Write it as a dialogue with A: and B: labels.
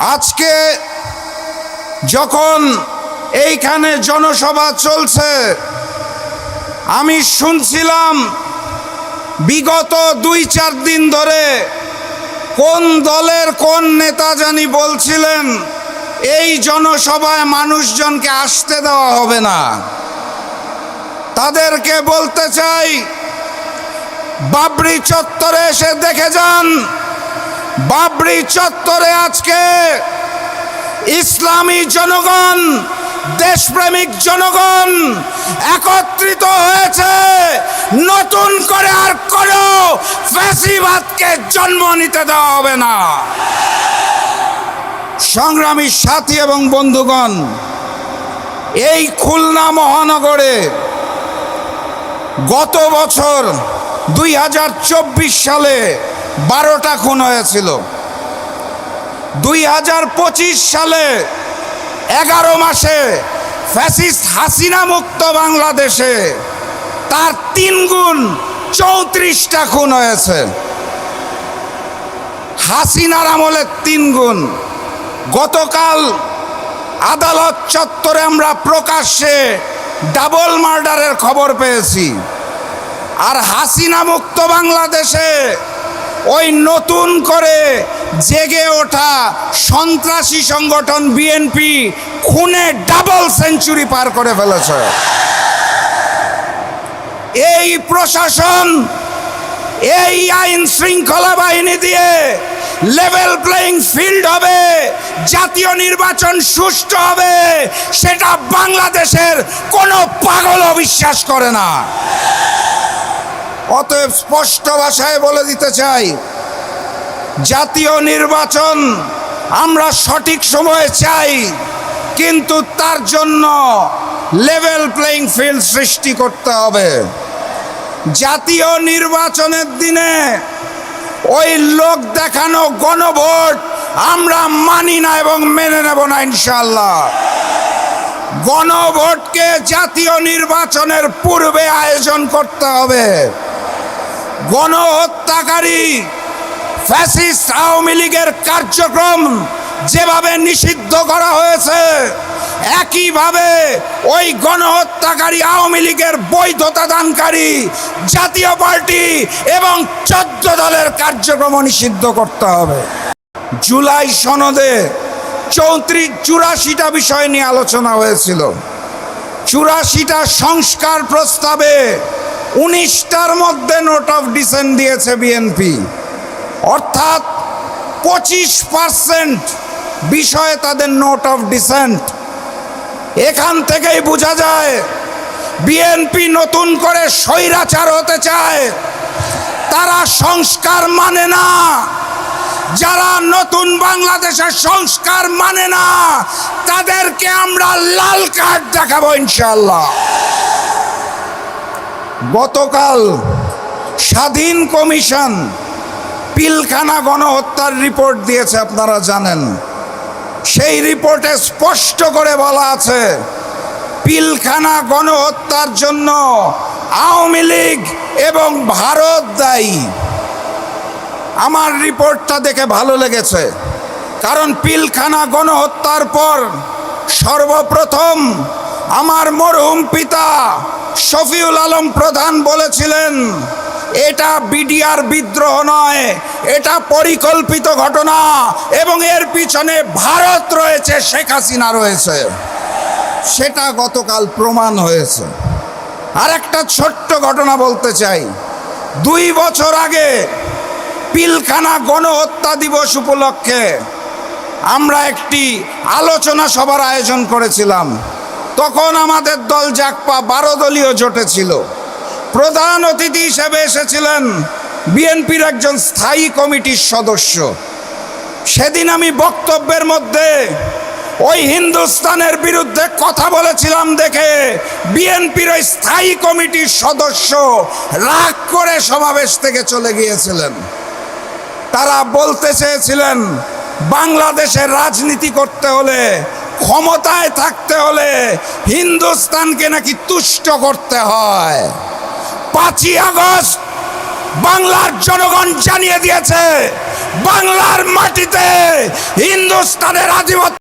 A: আজকে যখন এইখানে জনসভা চলছে, আমি শুনছিলাম বিগত 2-4 দিন ধরে কোন দলের কোন নেতা জানি বলছিলেন এই জনসভায় মানুষজনকে আসতে দেওয়া হবে না। তাদেরকে বলতে চাই, বাবরি চত্বরে এসে দেখে যান। বাবরি চত্বরে আজকে ইসলামী জনগণ, দেশপ্রেমিক জনগণ একত্রিত হয়েছে। নতুন করে আর কোনো ফ্যাসিবাদকে জন্ম নিতে দেওয়া হবে না। সংগ্রামী সাথী এবং বন্ধুগণ, এই খুলনা মহানগরে গত বছর 2024 সালে 12টা খুন হয়েছিল। 2025 সালে 11 মাসে ফ্যাসিস্ট হাসিনা মুক্ত বাংলাদেশে তার 3 গুণ 34টা খুন হয়েছে। হাসিনার আমলে 3 গুণ। গতকাল আদালত চত্বরে আমরা প্রকাশ্যে ডাবল মার্ডারের খবর পেয়েছি। আর হাসিনা মুক্ত বাংলাদেশে ওই নতুন করে জেগে ওঠা সন্ত্রাসী সংগঠন বিএনপি খুনে ডাবল সেঞ্চুরি পার করে ফেলেছে। এই প্রশাসন, এই আইন শৃঙ্খলা বাহিনী দিয়ে লেভেল প্লেইং ফিল্ড হবে, জাতীয় নির্বাচন সুষ্ঠু হবে, সেটা বাংলাদেশের কোনো পাগলও বিশ্বাস করে না। অতএব স্পষ্ট ভাষায় বলে দিতে চাই, জাতীয় নির্বাচন আমরা সঠিক সময়ে চাই, কিন্তু তার জন্য লেভেল প্লেইং ফিল্ড সৃষ্টি করতে হবে। জাতীয় নির্বাচনের দিনে ওই লোক দেখানো গণভোট আমরা মানি না এবং মেনে নেব না ইনশাআল্লাহ। গণভোটকে জাতীয় নির্বাচনের পূর্বে আয়োজন করতে হবে। গণহত্যাকারী ফ্যাসিস্ট আওয়ামী লীগের কার্যক্রম যেভাবে নিষিদ্ধ করা হয়েছে, একইভাবে ওই গণহত্যাকারী আওয়ামী লীগের বৈধতা দানকারী জাতীয় পার্টি এবং 14 দলের কার্যক্রম নিষিদ্ধ করতে হবে। জুলাই সনদে 84টা বিষয় নিয়ে আলোচনা হয়েছিল। 84টা সংস্কার প্রস্তাবে 19টার মধ্যে নোট অফ ডিসেন্ট দিয়েছে বিএনপি, অর্থাৎ 25% বিষয়ে তাদের নোট অফ ডিসেন্ট। এখান থেকেই বোঝা যায় বিএনপি নতুন করে স্বৈরাচার হতে চায়। তারা সংস্কার মানে না। যারা নতুন বাংলাদেশের সংস্কার মানে না, তাদেরকে আমরা লাল কার্ড দেখাবো ইনশাআল্লাহ। গতকাল স্বাধীন কমিশন পিলখানা গণহত্যার রিপোর্ট দিয়েছে, আপনারা জানেন। সেই রিপোর্টে স্পষ্ট করে বলা আছে পিলখানা গণহত্যার জন্য আওয়ামী লীগ এবং ভারত দায়ী। আমার রিপোর্টটা দেখে ভালো লেগেছে, কারণ পিলখানা গণহত্যার পর সর্বপ্রথম আমার মরহুম পিতা শফিউল আলম প্রধান বলেছিলেন, এটা বিডিআর বিদ্রোহ নয়, এটা পরিকল্পিত ঘটনা এবং এর পিছনে ভারত রয়েছে, শেখ হাসিনা রয়েছে। সেটা গতকাল প্রমাণ হয়েছে। আর একটা ছোট্ট ঘটনা বলতে চাই। 2 বছর আগে পিলখানা গণহত্যা দিবস উপলক্ষে আমরা একটি আলোচনা সভার আয়োজন করেছিলাম। তখন আমাদের দল জাগপা 12 দলীয় জোটে ছিল। প্রধান অতিথি হিসেবে এসেছিলেন বিএনপির একজন স্থায়ী কমিটির সদস্য। সেদিন আমি বক্তব্যের মধ্যে ওই হিন্দুস্তানের বিরুদ্ধে কথা বলেছিলাম দেখে বিএনপির ওই স্থায়ী কমিটির সদস্য রাগ করে সমাবেশ থেকে চলে গিয়েছিলেন। তারা বলতে চেয়েছিলেন বাংলাদেশের রাজনীতি করতে হলে, ক্ষমতায় থাকতে হলে হিন্দুস্তানকে নাকি তুষ্ট করতে হয়। 5ই আগস্ট বাংলার জনগণ জানিয়ে দিয়েছে বাংলার মাটিতে হিন্দুস্তানের আধিপত্য